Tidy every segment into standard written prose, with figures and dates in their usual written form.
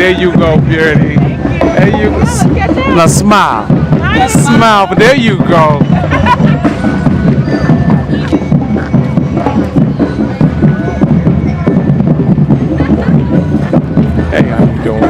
there you go, Purity. There you go. Now smile. Smile, but there you go. Hey, how you doing?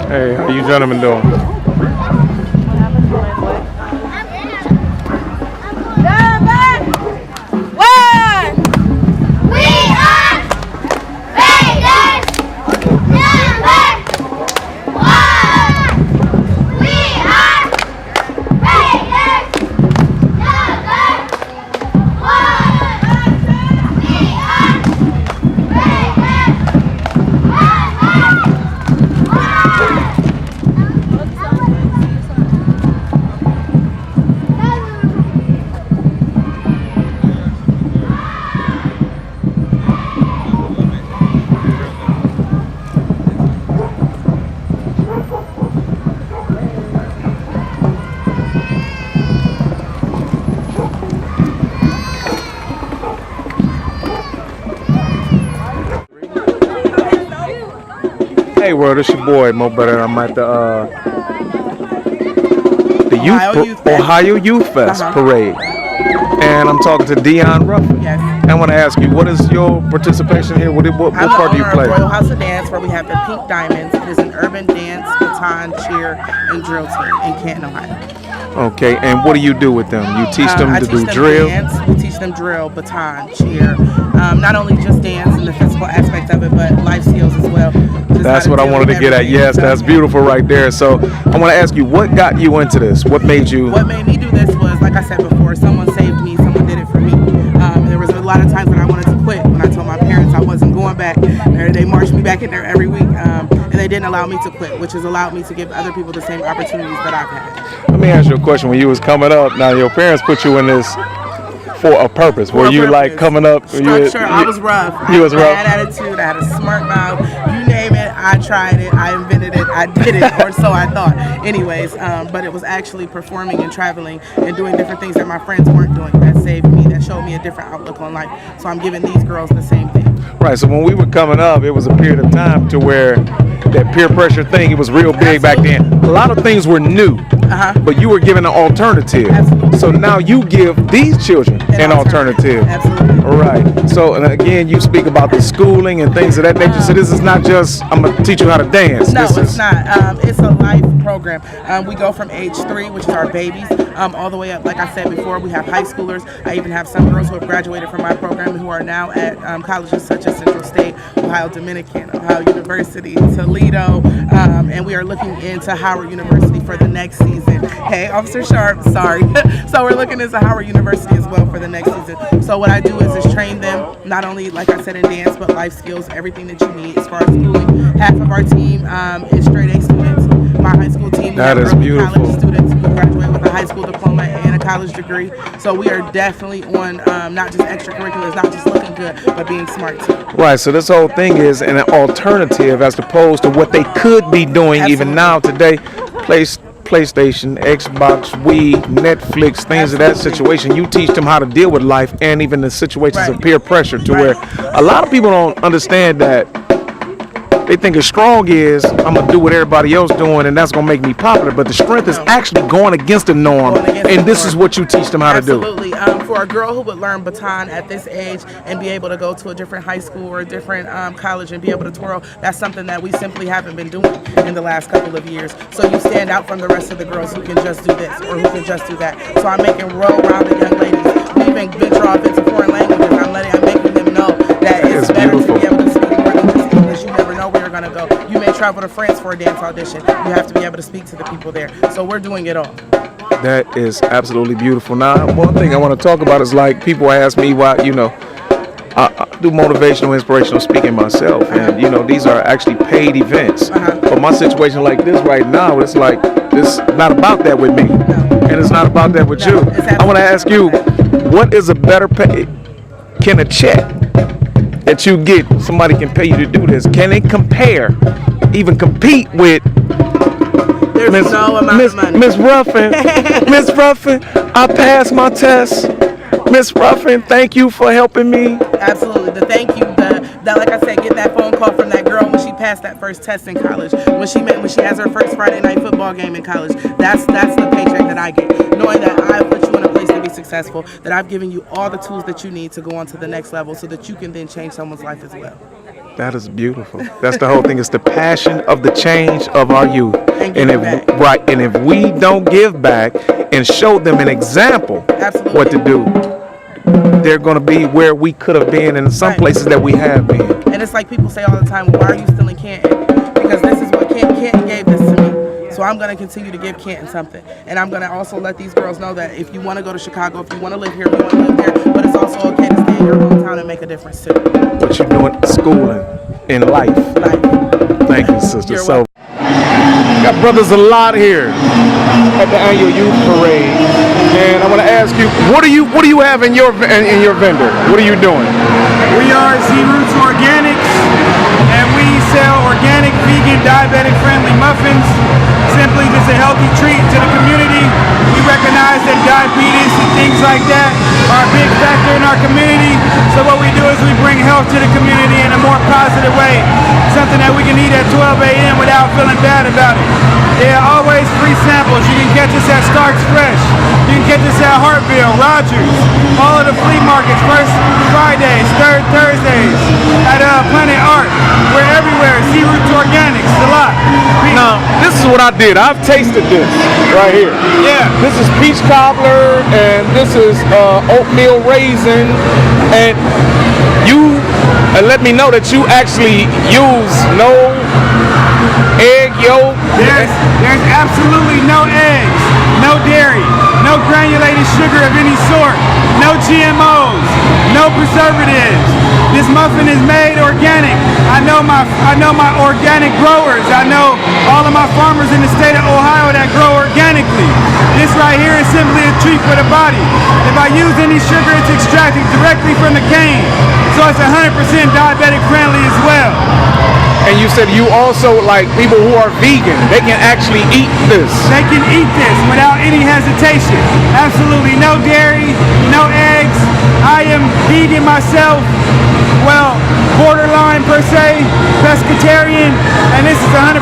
Hey, how you gentlemen doing? Hey world, it's your boy Mo Better. I'm at the Ohio Youth Fest parade, and I'm talking to Dion Ruffin. Yes. And I want to ask you, what is your participation here? What part do you play? I'm the owner of Royal House of Dance, where we have the Pink Diamonds. It is an urban dance, baton, cheer, and drill team in Canton, Ohio. Okay, and what do you do with them? You teach them to do drill? Dance. We teach them drill, baton, cheer. Not only just dance and the physical aspect of it, but life skills as well. That's what I wanted to get at. Yes, that's beautiful right there. So I want to ask you, what got you into this? What made you? What made me do this was, like I said before, someone saved me, someone did it for me. There was a lot of times when I wanted to quit, when I told my parents I wasn't going back. They marched me back in there every week, and they didn't allow me to quit, which has allowed me to give other people the same opportunities that I've had. Let me ask you a question. When you was coming up, now your parents put you in this for a purpose. Were you like coming up? Structure. I was rough. You was rough. I had attitude. I had a smart mouth. You name it, I tried it. I invented it. I did it, or so I thought. Anyways, but it was actually performing and traveling and doing different things that my friends weren't doing that saved me, that showed me a different outlook on life. So I'm giving these girls the same thing. Right. So when we were coming up, it was a period of time to where that peer pressure thing, it was real big back then. A lot of things were new, but you were given an alternative. Absolutely. So now you give these children an alternative. Absolutely. All right. So and again, you speak about the schooling and things of that nature. So this is not just, I'm going to teach you how to dance. No, it's not. It's a life program. We go from age 3, which is our babies, all the way up. Like I said before, we have high schoolers. I even have some girls who have graduated from my program who are now at colleges such as Central State, Ohio Dominican, Ohio University, Toledo, and we are looking into Howard University for the next season. Hey, Officer Sharp, sorry. So we're looking into Howard University as well for the next season. So what I do is train them, not only, like I said, in dance, but life skills, everything that you need as far as schooling. Half of our team is straight A students. My high school team, that is beautiful. College students who graduate with a high school diploma and a college degree. So we are definitely on not just extracurriculars, not just looking good, but being smart too. Right, so this whole thing is an alternative as opposed to what they could be doing. Absolutely. Even now today. PlayStation, Xbox, Wii, Netflix, things of that situation. You teach them how to deal with life and even the situations of peer pressure to where a lot of people don't understand that They think strong is I'm gonna do what everybody else doing, and that's gonna make me popular. But the strength is actually going against the norm, and this is what you teach them how to do. Absolutely. For a girl who would learn baton at this age and be able to go to a different high school or a different college and be able to twirl, that's something that we simply haven't been doing in the last couple of years. So you stand out from the rest of the girls who can just do this or who can just do that. So I'm making well-rounded young ladies. We even venture off into foreign languages. I'm making them know that it's better to be able to speak more than just English. You never know where you're going to go. You may travel to France for a dance audition. You have to be able to speak to the people there. So we're doing it all. That is absolutely beautiful. Now, one thing I want to talk about is like people ask me why, I do motivational, inspirational speaking myself, and these are actually paid events. But my situation like this right now, it's like it's not about that with me, and it's not about that with you. I want to ask you, what is a better pay? Can a check that you get, somebody can pay you to do this? Can it compare, even compete with? There's no amount of money. Miss Ruffin, Miss Ruffin, I passed my test. Miss Ruffin, thank you for helping me. Absolutely. The thank you, that like I said, getting that phone call from that girl when she passed that first test in college, when she has her first Friday night football game in college. That's the paycheck that I get. Knowing that I put you in a place to be successful, that I've given you all the tools that you need to go on to the next level so that you can then change someone's life as well. That is beautiful. That's the whole thing. It's the passion of the change of our youth. And if we don't give back and show them an example what to do, they're going to be where we could have been in some places that we have been. And it's like people say all the time, well, why are you still in Canton? Because this is what Canton gave this to me. So I'm going to continue to give Canton something. And I'm going to also let these girls know that if you want to go to Chicago, if you want to live here, if you want to live there, but it's also okay to stay in your hometown and make a difference too. What you're doing in schooling, in life. Thank you, sister. So, got brothers a lot here at the annual youth parade, and I want to ask you, what do you have in your vendor? What are you doing? We are Z Roots Organics, and we sell organic, vegan, diabetic-friendly muffins. Simply just a healthy treat to the community. We recognize that diabetes and things like that are a big factor in our community. So what we do is we bring health to the community in a more positive way. Something that we can eat at 12 a.m. without feeling bad about it. Yeah, always free samples. You can catch us at Starks Fresh. You can catch us at Hartville, Rogers, all of the flea markets, first Fridays, third Thursdays, at Planet Art. We're everywhere. Z Roots Organics, a lot. Now, this is what I did. I've tasted this right here. Yeah. This is peach cobbler, and this is oatmeal raisin, and you let me know that you actually use no egg yolk. There's absolutely no eggs, no dairy, no granulated sugar of any sort, no GMOs, no preservatives. This muffin is made organic. I know my organic growers. I know all of my farmers in the state of Ohio that grow organically. This right here is simply a treat for the body. If I use any sugar, it's extracted directly from the cane. So it's 100% diabetic friendly as well. And you said you also, like people who are vegan, they can actually eat this. They can eat this without any hesitation. Absolutely no dairy, no eggs. I am vegan myself. Well, borderline per se, pescatarian, and this is 100%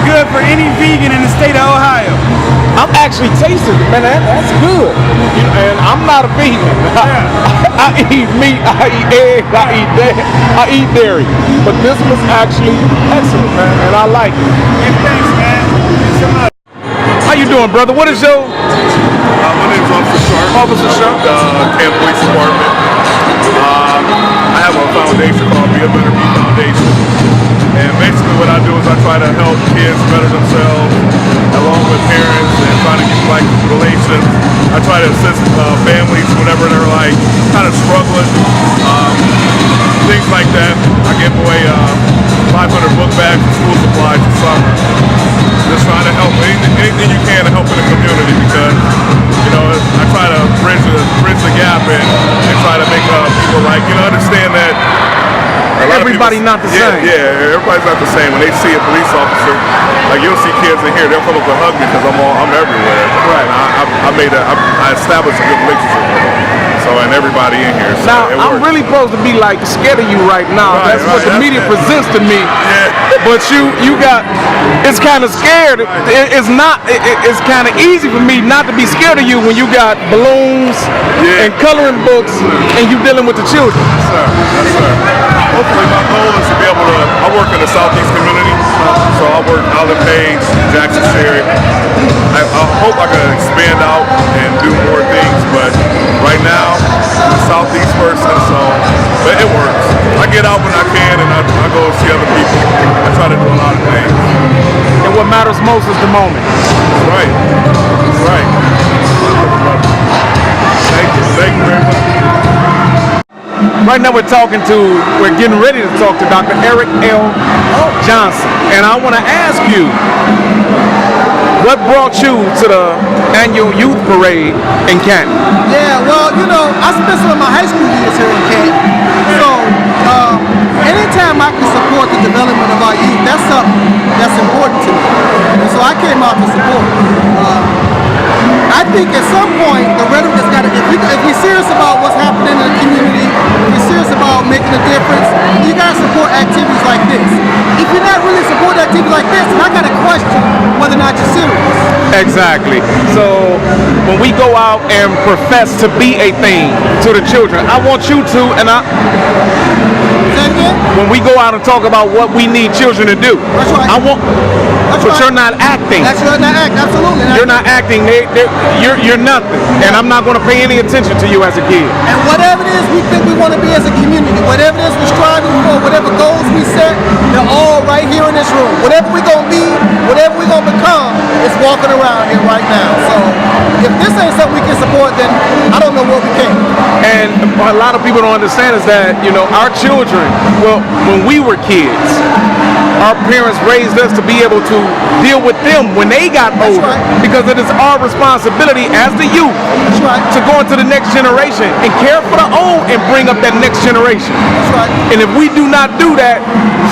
good for any vegan in the state of Ohio. I'm actually tasting it, man. That's good. And I'm not a vegan. I eat meat, I eat eggs, I eat dairy. But this was actually excellent, man, and I like it. And thanks, man. Thanks so much. How you doing, brother? What is your? My name's Officer Sharp. Officer Sharp. Camp Police Department. I have a foundation called Be a Better Me Foundation. And basically what I do is I try to help kids better themselves along with parents and try to get like relations. I try to assist families whenever they're like kind of struggling. Things like that. I give away 500 book bags and school supplies this summer. Just trying to help anything you can to help in the community because, you know, I try to bridge the gap and try to make people like, you know, understand that Everybody not the same. Yeah, everybody's not the same. When they see a police officer, like you'll see kids in here, they'll come up and hug me because I'm everywhere. Right. And I established a good relationship with them. So, and everybody in here. So Now, I'm really supposed to be like scared of you right now. Right, that's what the media presents to me. Yeah. But you got, it's kind of scared. It's not, it's kind of easy for me not to be scared of you when you got balloons and coloring books and you dealing with the children. Yes, sir. Yes, sir. Hopefully my goal is to be able to, I work in the Southeast community, so I work Olive Page, Jackson Sherry. I hope I can expand out and do more things, but right now, I'm a Southeast person, so, but it works. I get out when I can and I go see other people. I try to do a lot of things. And what matters most is the moment. That's right. That's right. Thank you very much. Right now we're getting ready to talk to Dr. Eric L. Johnson. And I want to ask you, what brought you to the annual youth parade in Canton? Yeah, well, I spent some of my high school years here in Canton. So, anytime I can support the development of our youth, that's something that's important to me. And so I came out to support. I think at some point, the rhetoric has got to, if we're serious about what's happening in the community, if you're serious about making a difference, you got to support activities like this. If you're not really supporting activities like this, then I got to question whether or not you're serious. Exactly. So when we go out and profess to be a thing to the children, I want you to, when we go out and talk about what we need children to do, that's right. You're not acting. That's right, not act, absolutely. You're not acting. You're nothing. And I'm not going to pay any attention to you as a kid. And whatever it is we think we want to be as a community, whatever it is we're striving for, whatever goals we set, they're all right here in this room. Whatever we're going to be, whatever we're going to become, is walking around here right now. So if this ain't something we can support, then I don't know what we can. And a lot of people don't understand is that, our children, well, when we were kids, our parents raised us to be able to deal with them when they got older. Right. Because it is our responsibility as the youth to go into the next generation and care for the old and bring up that next generation. That's right. And if we do not do that,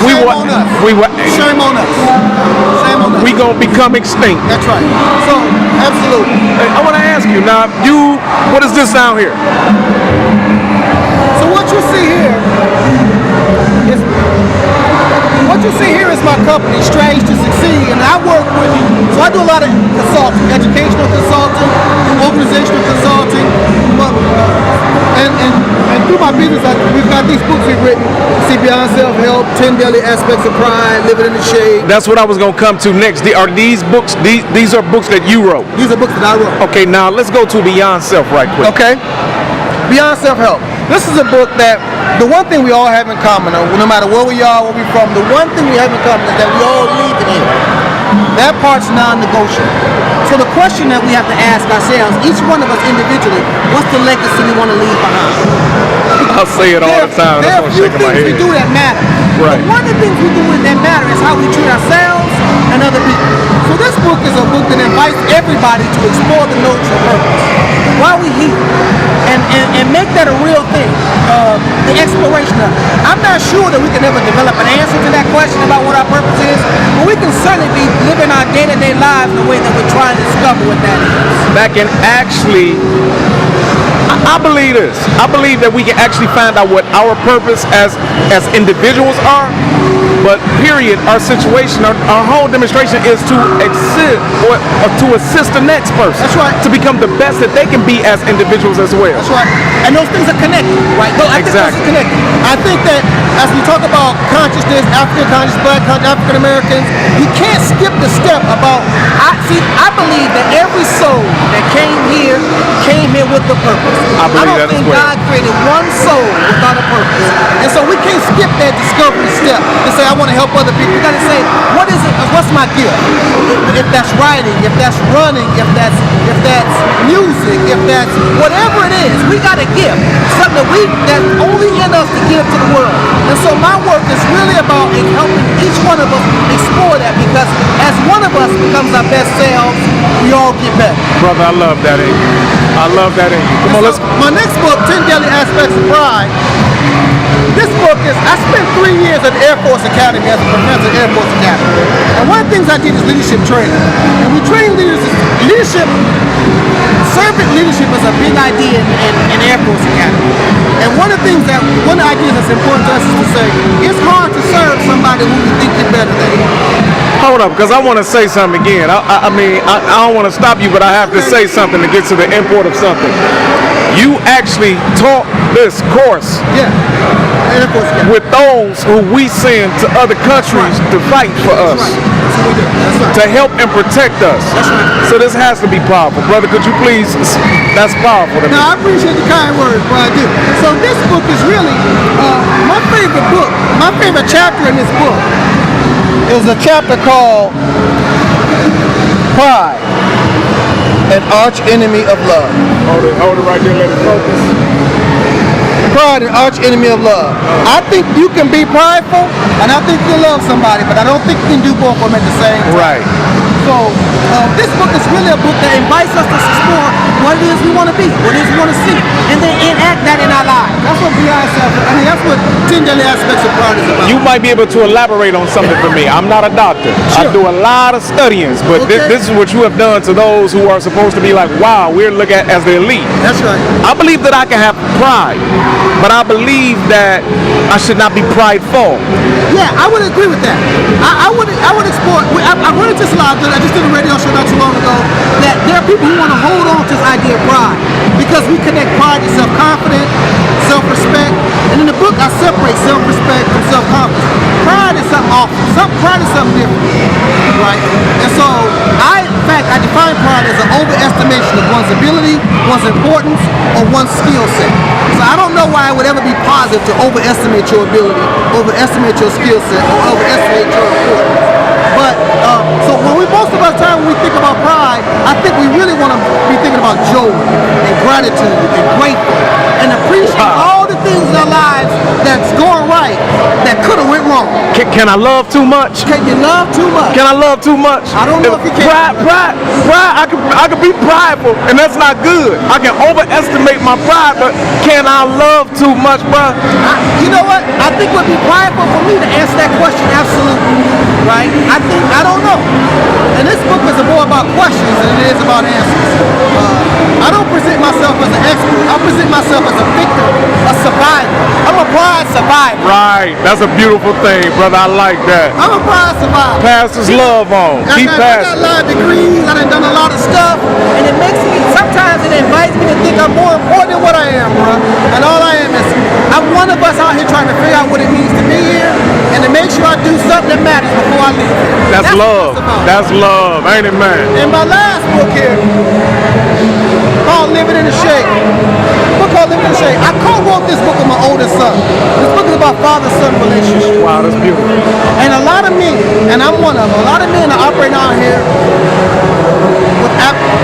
Shame on us. Shame on us. We gonna become extinct. That's right. So, absolutely. I want to ask you now. What is this down here? So what you see here is my company, Strange to Succeed, and I work with you. So I do a lot of consulting, educational consulting, organizational consulting, and through my business, we've got these books we've written: See Beyond Self-Help, 10 Daily Aspects of Pride, Living in the Shade. That's what I was gonna come to next. Are these books? These are books that you wrote. These are books that I wrote. Okay, now let's go to Beyond Self right quick. Okay. Beyond Self-Help. This is a book that the one thing we all have in common, no matter where we are, where we're from, the one thing we have in common is that we all leave it here. That part's non-negotiable. So the question that we have to ask ourselves, each one of us individually, what's the legacy we want to leave behind? I'll say it all the time. There That's are a few what's shaking my things we head. do that matter. Right. But one of the things we do that matter is how we treat ourselves and other people. So this book is a book that invites everybody to explore the notion of purpose. Why are we here? And make that a real thing. The exploration of it. I'm not sure that we can ever develop an answer to that question about what our purpose is, but we can certainly be living our day-to-day lives in the way that we're trying to discover what that is. That can actually, I believe this. I believe that we can actually find out what our purpose as individuals are. But period, our situation, our whole demonstration is to assist the next person. That's right. To become the best that they can be as individuals as well. That's right. And those things are connected, right? I think those are connected. I think that as we talk about consciousness, African consciousness, Black consciousness, African Americans, you can't skip the step about, I believe that every soul that came here with a purpose. I believe don't that as think well. God created one soul without a purpose. And so we can't skip that discovery step and say, I want to help other people. We got to say, what is it? What's my gift? If that's writing, if that's running, if that's music, if that's whatever it is, we got a gift. Something that's only in us to give to the world. And so my work is really about helping each one of us explore that, because as one of us becomes our best selves, we all get better. Brother, I love that in you. I love that in you. Come on, let's. My next book, 10 Daily Aspects of Pride. this book is, I spent 3 years at the Air Force Academy as a professor at Air Force Academy. And one of the things I did is leadership training. And we train leaders, leadership, servant leadership is a big idea in Air Force Academy. And one of the ideas that's important to us is to say, it's hard to serve somebody who you think you're better than. Hold up, because I want to say something again. I mean, I don't want to stop you, but I have to say something to get to the import of something. You actually taught this course with those who we send to other countries to fight for us, to help and protect us. So this has to be powerful. Brother, could you please, that's powerful to me. No, I appreciate the kind words, but I do. So this book is really my favorite book. My favorite chapter in this book is a chapter called Pride, an Arch Enemy of Love. Hold it right there, let it focus. Pride, an arch enemy of love. I think you can be prideful, and I think you can love somebody, but I don't think you can do both of them at the same time. Right. So this book is really a book that invites us to explore what it is we want to be, what it is we want to see, and then enact that in our lives. That's what that's what 10 daily aspects of pride is about. You might be able to elaborate on something for me. I'm not a doctor. Sure. I do a lot of studyings, but this is what you have done to those who are supposed to be like, wow, we're looked at as the elite. That's right. I believe that I can have pride, but I believe that I should not be prideful. Yeah, I would agree with that. I would explore. I run into this a lot. I just did a radio show not too long ago that there are people who want to hold on to this idea of pride because we connect pride to self-confidence, self-respect, and in the book I separate self-respect from self-confidence. Pride is something awful. Pride is something different, right? And so I define pride as an overestimation of one's ability, one's importance, or one's skill set. So I don't know why it would ever be positive to overestimate your ability, overestimate your skill set, or overestimate your importance. But so most of our time when we think about pride, I think we really want to be thinking about joy and gratitude and grateful and appreciate all the things in our lives that's going right that could have went wrong. Can I love too much? Can you love too much? Can I love too much? I don't know if you can. Pride. I can be prideful, and that's not good. I can overestimate my pride, but can I love too much, bro? You know what? I think it would be prideful for me to answer that question absolutely. Right? I don't know. And this book is more about questions than it is about answers. I don't present myself as an expert. I present myself as a victim, a survivor. I'm a pride survivor. Right. That's a beautiful thing, brother. I like that. I'm a pride survivor. Pass this love on. Keep passing. I got a lot of degrees. I done a lot of stuff. And it makes me, sometimes it invites me to think I'm more important than what I am, bro. And all I am is, I'm one of us out here trying to figure out what it means to be here and to make sure I do something that matters before I leave. That's love. That's love, ain't it, man? In my last book here, called Living in the Shade. I co-wrote this book with my oldest son. This book is about father-son relationship. Wow, that's beautiful. And a lot of men, and I'm one of them, a lot of men are operating out here with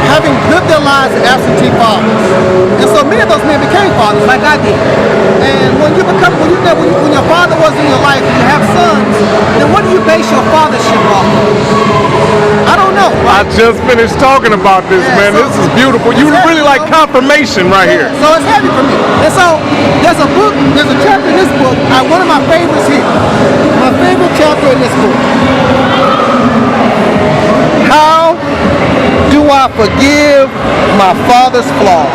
having lived their lives as absentee fathers. And so many of those men became fathers like I did. And when your father was in your life and you have sons, then what do you base your fathership off of? I don't know. Right? I just finished talking about this, man. This is beautiful. You really like confirmation right here. So it's heavy for me. And so there's a chapter in this book, one of my favorites here. My favorite chapter in this book. How do I forgive my father's flaws?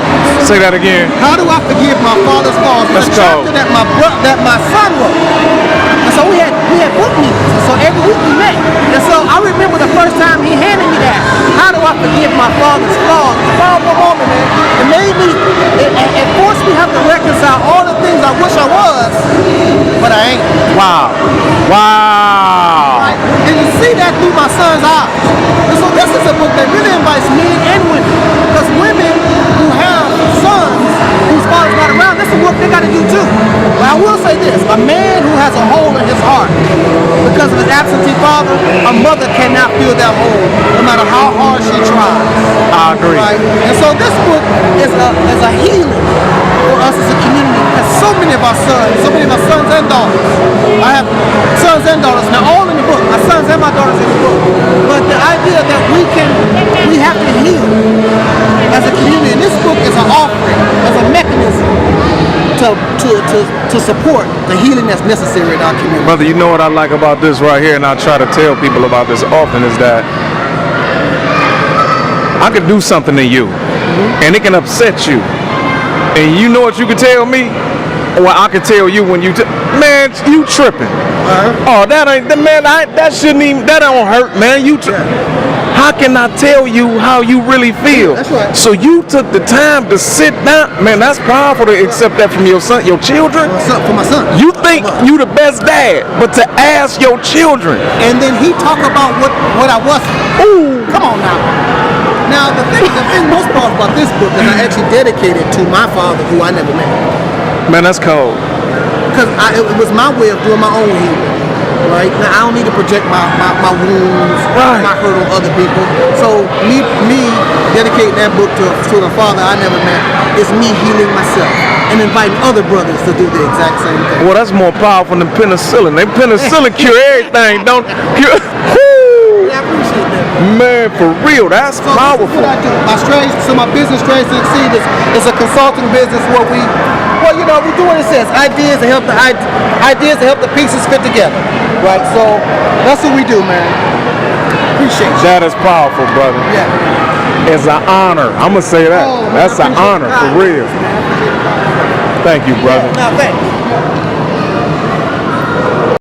Say that again. How do I forgive my father's flaws? Let's It's a chapter that my son wrote. And so we had book meetings. And so every week we met. And so I remember the first time he handed me that. How do I forgive my father's flaws? It's a powerful moment, man. It made me, it forced me to have to reconcile all the things I wish I was, but I ain't. Wow. Right? And you see that through my son's eyes. And so this is a book that really invites men and women. Because women who have sons whose father's not around, this is work they got to do too. But I will say this, a man who has a hole in his heart because of his absentee father, a mother cannot fill that hole no matter how hard she tries. I agree. Right? And so this book is a healing for us as a community. Because so many of our sons and daughters, I have sons and daughters, now all in the book, my sons and my daughters in the book. But the idea that we have to heal as a community, and this book is an offering, as a mechanism to to support the healing that's necessary in our community. Brother, you know what I like about this right here, and I try to tell people about this often, is that I could do something to you, and it can upset you. And you know what you can tell me? Well, I can tell you when man, you tripping. Oh, that ain't, man, that shouldn't even, that don't hurt, man. How can I tell you how you really feel? That's right. So you took the time to sit down. Man, that's powerful to accept that from your son, your children. For my son. You think you the best dad, but to ask your children. And then he talk about what I wasn't. Ooh. Come on now. Now the thing most powerful about this book is I actually dedicated to my father, who I never met. Man, that's cold. Because it was my way of doing my own healing. Right now, I don't need to project my wounds, my hurt on other people. So me dedicating that book to the father I never met is me healing myself and inviting other brothers to do the exact same thing. Well, that's more powerful than penicillin. Penicillin cure everything, don't cure. I appreciate that. Man, for real, that's powerful. This is what I do. My business Strays to Succeed is a consulting business where we do what it says. Ideas to help the pieces fit together. Right, so that's what we do, man. Appreciate you. That is powerful, brother. Yeah. It's an honor. I'm gonna say that. Oh, man, that's an honor, for real. Thank you, brother. Yeah, no, thanks.